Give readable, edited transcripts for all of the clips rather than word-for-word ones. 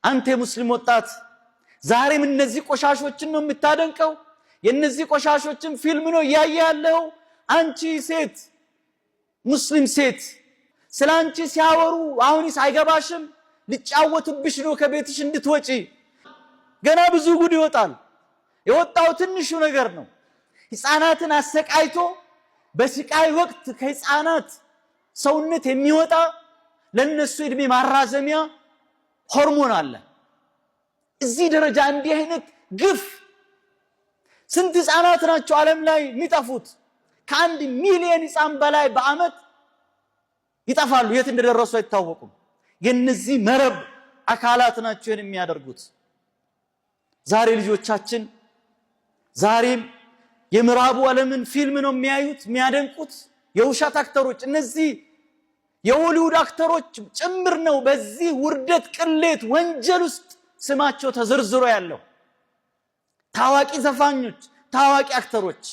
አንተ ሙስሊም ወጣት ዛሬም እነዚህ ቆሻሾችን ነው የምታደንቀው? የነዚህ ቆሻሾችን ፊልም ነው ያያያለው? አንቺ ሴት ሙስሊም ሴት ስላንቺ ሲያወሩ አሁንስ አይገባሽም? ልጫወቱብሽ ነው ከቤትሽ እንድትወጪ። ገና ብዙ ጉድ ይወጣል። የወጣው ትንሹ ነገር ነው። ህፃናትን አሰቃይቶ በስቃይ ወቅት ከህፃናት ሰውነት የሚወጣ ለነሱ እድሜ ማራዘሚያ ሆርሞን አለ። እዚህ ደረጃ እንዲህ አይነት ግፍ ስንት ህፃናት ናቸው ዓለም ላይ የሚጠፉት? ከ1 ሚሊዮን ህፃን በላይ በአመት ይጠፋሉ። የት እንደደረሱ አይታወቁም። የነዚህ መረብ አካላት ናቸው የሚያደርጉት። ዛሬ ልጆቻችን ዛሬም የምዕራቡ ዓለምን ፊልም ነው የሚያዩት የሚያደንቁት። የውሸት አክተሮች እነዚህ የሆሊውድ አክተሮች ጭምር ነው በዚህ ውርደት፣ ቅሌት፣ ወንጀል ውስጥ ስማቸው ተዘርዝሮ ያለው። ታዋቂ ዘፋኞች፣ ታዋቂ አክተሮች።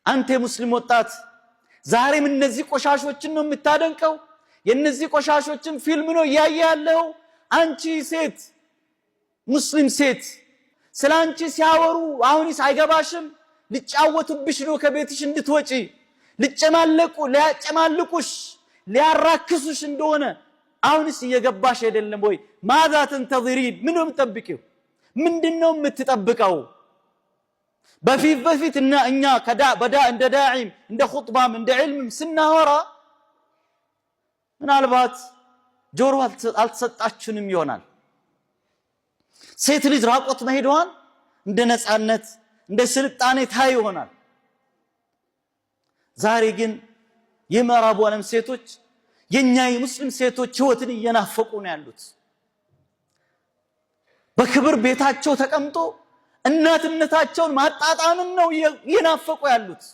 አንተ ሙስሊም ወጣት ዛሬም እነዚህ ቆሻሾችን ነው የምታደንቀው? የነዚህ ቆሻሾችን ፊልም ነው ያያያለው? አንቺ ሴት ሙስሊም ሴት ስላንቺ ሲያወሩ አሁንስ አይገባሽም? ልጫወቱብሽ ነው ከቤትሽ እንድትወጪ። ሊያጨማልቁሽ ሊያራክሱሽ እንደሆነ አሁንስ እየገባሽ አይደለም ወይ? ማዛ ተንተظሪን ምን ነው የምትጠብቂው? ምንድነው የምትጠብቀው? በፊት እኛ እንደ ዳዒም እንደ ኹጥባም እንደ ዒልምም ስናወራ ምናልባት ጆሮ አልተሰጣችሁንም ይሆናል። ሴት ልጅ ራቆት መሄዷን እንደ ነፃነት እንደ ስልጣኔ ታይ ይሆናል። ዛሬ ግን የምዕራቡ ዓለም ሴቶች የኛ የሙስሊም ሴቶች ህይወትን እየናፈቁ ነው ያሉት። በክብር ቤታቸው ተቀምጦ እናትነታቸውን ማጣጣምን ነው እየናፈቁ ያሉት።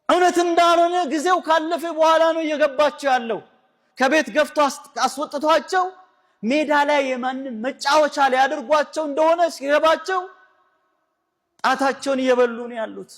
እውነት እንዳልሆነ ጊዜው ካለፈ በኋላ ነው እየገባቸው ያለው። ከቤት ገፍቶ አስወጥቷቸው ሜዳ ላይ የማንን መጫወቻ ሊያደርጓቸው እንደሆነ ሲገባቸው ጣታቸውን እየበሉ ነው ያሉት።